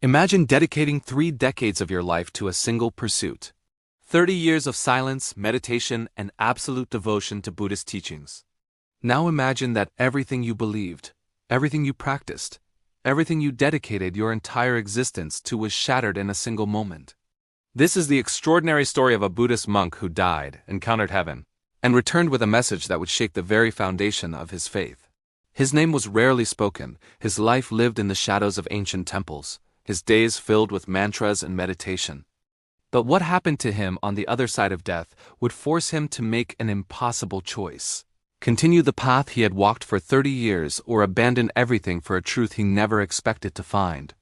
Imagine dedicating 3 decades of your life to a single pursuit. 30 years of silence, meditation, and absolute devotion to Buddhist teachings. Now imagine that everything you believed, everything you practiced, everything you dedicated your entire existence to was shattered in a single moment. This is the extraordinary story of a Buddhist monk who died, encountered heaven, and returned with a message that would shake the very foundation of his faith. His name was rarely spoken, his life lived in the shadows of ancient temples, his days filled with mantras and meditation. But what happened to him on the other side of death would force him to make an impossible choice. Continue the path he had walked for 30 years or abandon everything for a truth he never expected to find.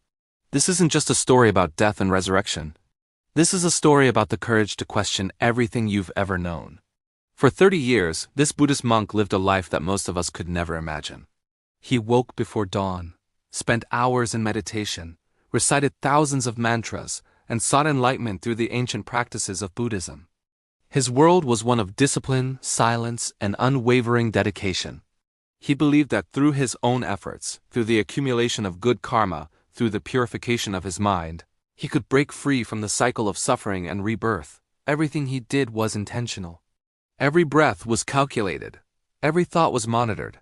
This isn't just a story about death and resurrection. This is a story about the courage to question everything you've ever known. For 30 years, this Buddhist monk lived a life that most of us could never imagine. He woke before dawn, spent hours in meditation, recited thousands of mantras, and sought enlightenment through the ancient practices of Buddhism. His world was one of discipline, silence, and unwavering dedication. He believed that through his own efforts, through the accumulation of good karma, through the purification of his mind, he could break free from the cycle of suffering and rebirth. Everything he did was intentional. Every breath was calculated. Every thought was monitored.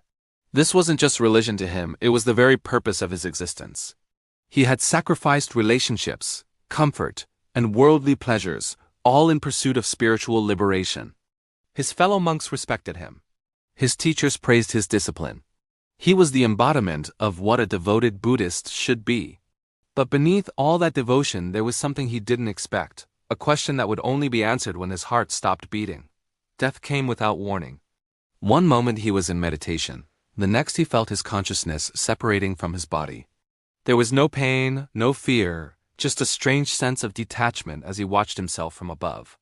This wasn't just religion to him, it was the very purpose of his existence. He had sacrificed relationships, comfort, and worldly pleasures, all in pursuit of spiritual liberation. His fellow monks respected him. His teachers praised his discipline. He was the embodiment of what a devoted Buddhist should be. But beneath all that devotion there was something he didn't expect, a question that would only be answered when his heart stopped beating. Death came without warning. One moment he was in meditation, the next he felt his consciousness separating from his body. There was no pain, no fear, just a strange sense of detachment as he watched himself from above.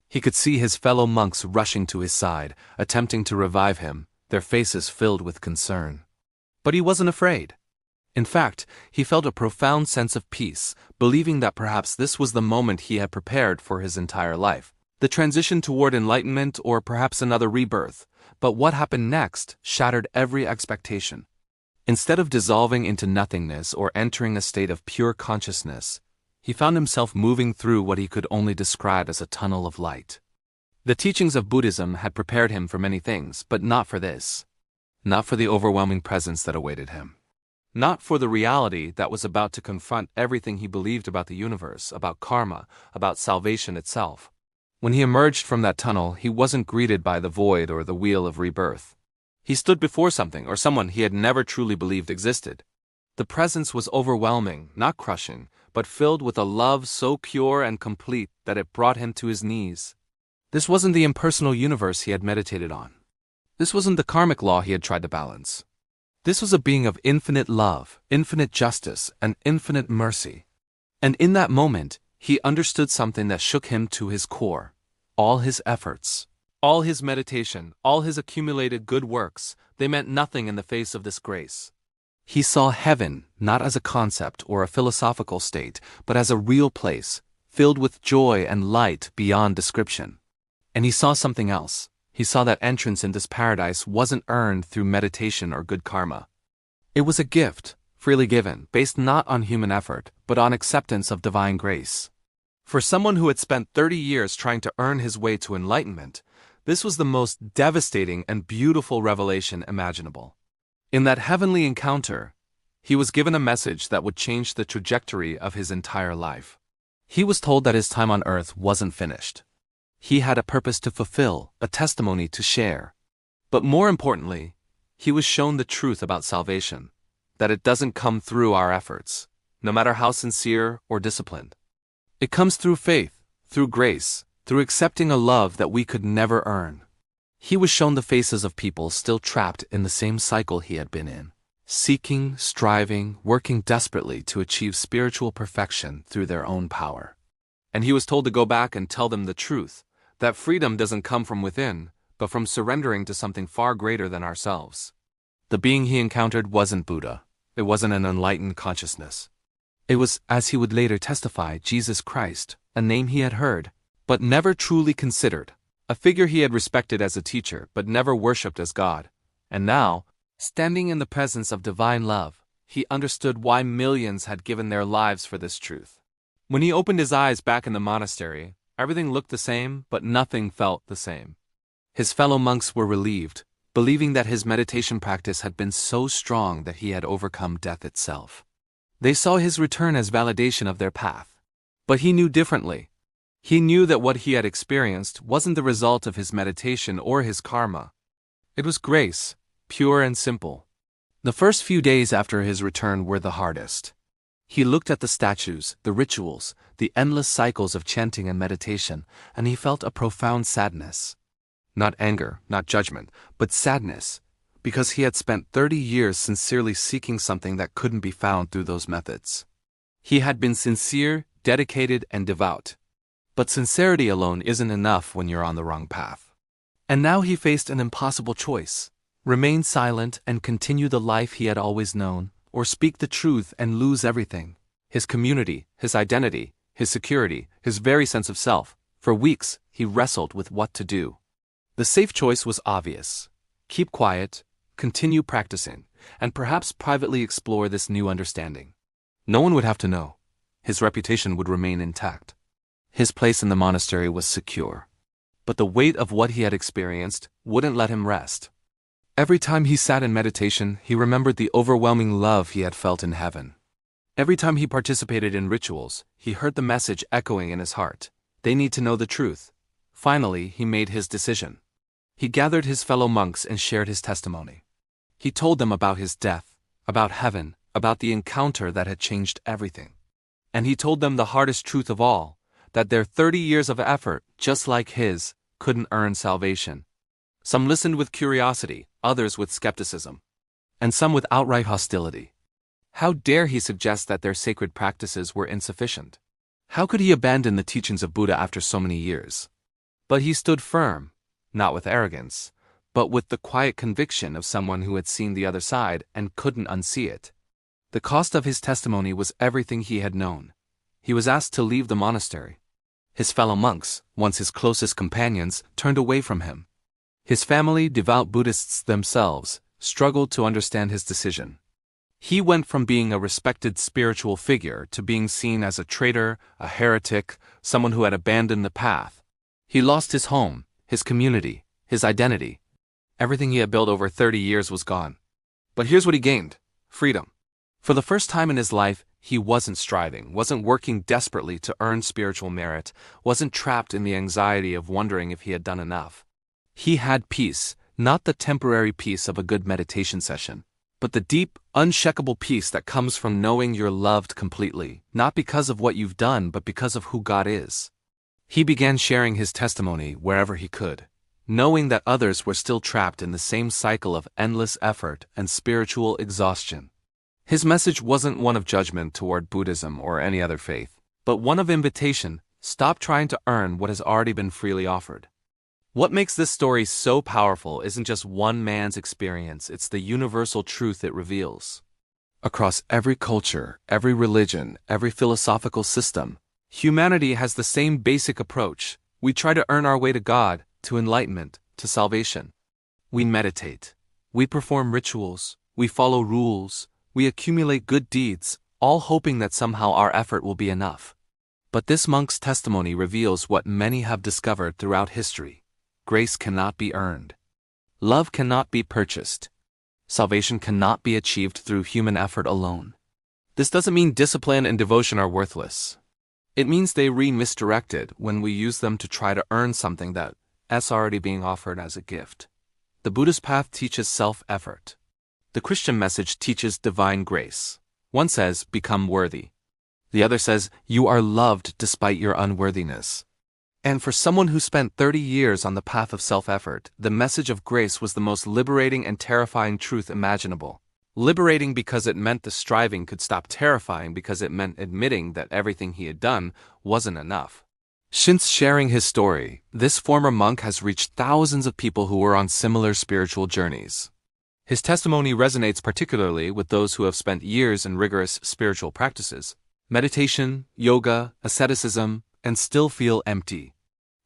He could see his fellow monks rushing to his side, attempting to revive him, their faces filled with concern. But he wasn't afraid. In fact, he felt a profound sense of peace, believing that perhaps this was the moment he had prepared for his entire life, the transition toward enlightenment or perhaps another rebirth. But what happened next shattered every expectation. Instead of dissolving into nothingness or entering a state of pure consciousness, he found himself moving through what he could only describe as a tunnel of light. The teachings of Buddhism had prepared him for many things, but not for this. Not for the overwhelming presence that awaited him. Not for the reality that was about to confront everything he believed about the universe, about karma, about salvation itself. When he emerged from that tunnel, he wasn't greeted by the void or the wheel of rebirth. He stood before something or someone he had never truly believed existed. The presence was overwhelming, not crushing, but filled with a love so pure and complete that it brought him to his knees. This wasn't the impersonal universe he had meditated on. This wasn't the karmic law he had tried to balance. This was a being of infinite love, infinite justice, and infinite mercy. And in that moment, he understood something that shook him to his core. All his efforts, all his meditation, all his accumulated good works, they meant nothing in the face of this grace. He saw heaven not as a concept or a philosophical state, but as a real place, filled with joy and light beyond description. And he saw something else. He saw that entrance in this paradise wasn't earned through meditation or good karma. It was a gift, freely given, based not on human effort, but on acceptance of divine grace. For someone who had spent 30 years trying to earn his way to enlightenment, this was the most devastating and beautiful revelation imaginable. In that heavenly encounter, he was given a message that would change the trajectory of his entire life. He was told that his time on earth wasn't finished. He had a purpose to fulfill, a testimony to share. But more importantly, he was shown the truth about salvation, that it doesn't come through our efforts, no matter how sincere or disciplined. It comes through faith, through grace, through accepting a love that we could never earn. He was shown the faces of people still trapped in the same cycle he had been in, seeking, striving, working desperately to achieve spiritual perfection through their own power. And he was told to go back and tell them the truth, that freedom doesn't come from within, but from surrendering to something far greater than ourselves. The being he encountered wasn't Buddha. It wasn't an enlightened consciousness. It was, as he would later testify, Jesus Christ, a name he had heard, but never truly considered, a figure he had respected as a teacher but never worshipped as God. And now, standing in the presence of divine love, He understood why millions had given their lives for this truth. When he opened his eyes back in the monastery, everything looked the same, but nothing felt the same. His fellow monks were relieved, believing that his meditation practice had been so strong that he had overcome death itself. They saw his return as validation of their path. But he knew differently. He knew that what he had experienced wasn't the result of his meditation or his karma. It was grace, pure and simple. The first few days after his return were the hardest. He looked at the statues, the rituals, the endless cycles of chanting and meditation, and he felt a profound sadness. Not anger, not judgment, but sadness, because he had spent 30 years sincerely seeking something that couldn't be found through those methods. He had been sincere, dedicated, and devout. But sincerity alone isn't enough when you're on the wrong path. And now he faced an impossible choice: remain silent and continue the life he had always known, or speak the truth and lose everything: his community, his identity, his security, his very sense of self. For weeks, he wrestled with what to do. The safe choice was obvious: keep quiet, continue practicing, and perhaps privately explore this new understanding. No one would have to know. His reputation would remain intact. His place in the monastery was secure. But the weight of what he had experienced wouldn't let him rest. Every time he sat in meditation, he remembered the overwhelming love he had felt in heaven. Every time he participated in rituals, he heard the message echoing in his heart: they need to know the truth. Finally, he made his decision. He gathered his fellow monks and shared his testimony. He told them about his death, about heaven, about the encounter that had changed everything. And he told them the hardest truth of all: that their 30 years of effort, just like his, couldn't earn salvation. Some listened with curiosity, others with skepticism, and some with outright hostility. How dare he suggest that their sacred practices were insufficient? How could he abandon the teachings of Buddha after so many years? But he stood firm, not with arrogance, but with the quiet conviction of someone who had seen the other side and couldn't unsee it. The cost of his testimony was everything he had known. He was asked to leave the monastery. His fellow monks, once his closest companions, turned away from him. His family, devout Buddhists themselves, struggled to understand his decision. He went from being a respected spiritual figure to being seen as a traitor, a heretic, someone who had abandoned the path. He lost his home, his community, his identity. Everything he had built over 30 years was gone. But here's what he gained: freedom. For the first time in his life, he wasn't striving, wasn't working desperately to earn spiritual merit, wasn't trapped in the anxiety of wondering if he had done enough. He had peace, not the temporary peace of a good meditation session, but the deep, unshakable peace that comes from knowing you're loved completely, not because of what you've done, but because of who God is. He began sharing his testimony wherever he could, knowing that others were still trapped in the same cycle of endless effort and spiritual exhaustion. His message wasn't one of judgment toward Buddhism or any other faith, but one of invitation: stop trying to earn what has already been freely offered. What makes this story so powerful isn't just one man's experience, it's the universal truth it reveals. Across every culture, every religion, every philosophical system, humanity has the same basic approach. We try to earn our way to God, to enlightenment, to salvation. We meditate. We perform rituals. We follow rules. We accumulate good deeds, all hoping that somehow our effort will be enough. But this monk's testimony reveals what many have discovered throughout history: grace cannot be earned. Love cannot be purchased. Salvation cannot be achieved through human effort alone. This doesn't mean discipline and devotion are worthless. It means they misdirected when we use them to try to earn something that's already being offered as a gift. The Buddhist path teaches self-effort. The Christian message teaches divine grace. One says, become worthy. The other says, you are loved despite your unworthiness. And for someone who spent 30 years on the path of self-effort, the message of grace was the most liberating and terrifying truth imaginable. Liberating because it meant the striving could stop, terrifying because it meant admitting that everything he had done wasn't enough. Since sharing his story, this former monk has reached thousands of people who were on similar spiritual journeys. His testimony resonates particularly with those who have spent years in rigorous spiritual practices, meditation, yoga, asceticism, and still feel empty.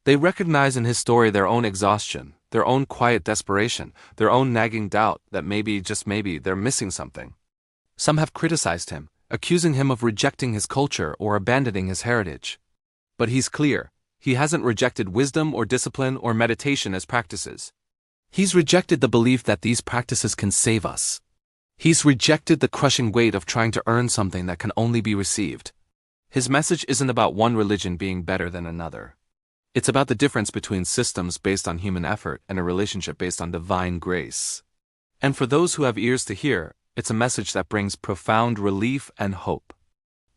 They recognize in his story their own exhaustion, their own quiet desperation, their own nagging doubt that maybe, just maybe, they're missing something. Some have criticized him, accusing him of rejecting his culture or abandoning his heritage. But he's clear. He hasn't rejected wisdom or discipline or meditation as practices. He's rejected the belief that these practices can save us. He's rejected the crushing weight of trying to earn something that can only be received. His message isn't about one religion being better than another. It's about the difference between systems based on human effort and a relationship based on divine grace. And for those who have ears to hear, it's a message that brings profound relief and hope.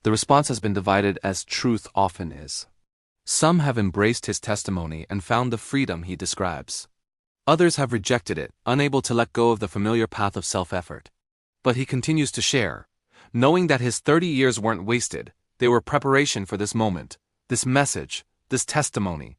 The response has been divided as truth often is. Some have embraced his testimony and found the freedom he describes. Others have rejected it, unable to let go of the familiar path of self-effort. But he continues to share, knowing that his 30 years weren't wasted. They were preparation for this moment, this message, this testimony.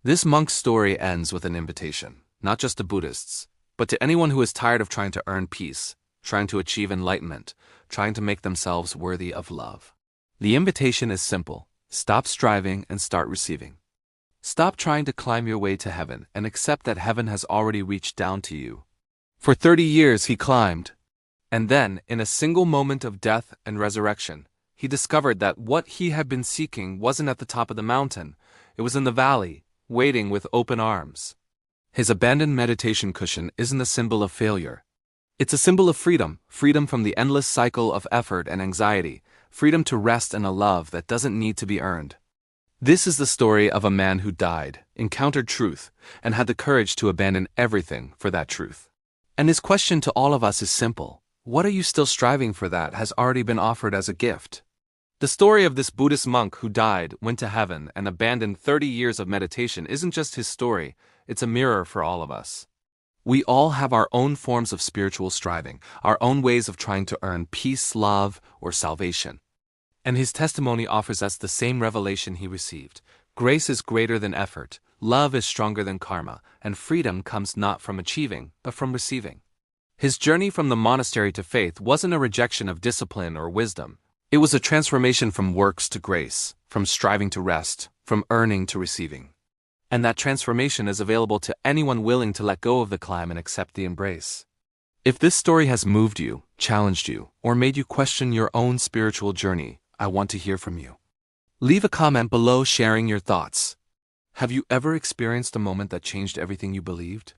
This monk's story ends with an invitation, not just to Buddhists, but to anyone who is tired of trying to earn peace, trying to achieve enlightenment, trying to make themselves worthy of love. The invitation is simple. Stop striving and start receiving. Stop trying to climb your way to heaven and accept that heaven has already reached down to you. For 30 years he climbed. And then, in a single moment of death and resurrection, he discovered that what he had been seeking wasn't at the top of the mountain. It was in the valley, waiting with open arms. His abandoned meditation cushion isn't a symbol of failure. It's a symbol of freedom, freedom from the endless cycle of effort and anxiety, freedom to rest in a love that doesn't need to be earned. This is the story of a man who died, encountered truth, and had the courage to abandon everything for that truth. And his question to all of us is simple. What are you still striving for that has already been offered as a gift? The story of this Buddhist monk who died, went to heaven, and abandoned 30 years of meditation isn't just his story, it's a mirror for all of us. We all have our own forms of spiritual striving, our own ways of trying to earn peace, love, or salvation. And his testimony offers us the same revelation he received. Grace is greater than effort, love is stronger than karma, and freedom comes not from achieving, but from receiving. His journey from the monastery to faith wasn't a rejection of discipline or wisdom. It was a transformation from works to grace, from striving to rest, from earning to receiving. And that transformation is available to anyone willing to let go of the climb and accept the embrace. If this story has moved you, challenged you, or made you question your own spiritual journey, I want to hear from you. Leave a comment below sharing your thoughts. Have you ever experienced a moment that changed everything you believed?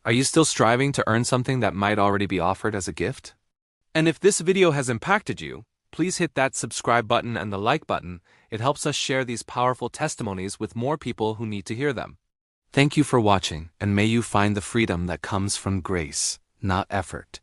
Are you still striving to earn something that might already be offered as a gift? And if this video has impacted you, please hit that subscribe button and the like button. It helps us share these powerful testimonies with more people who need to hear them. Thank you for watching, and may you find the freedom that comes from grace, not effort.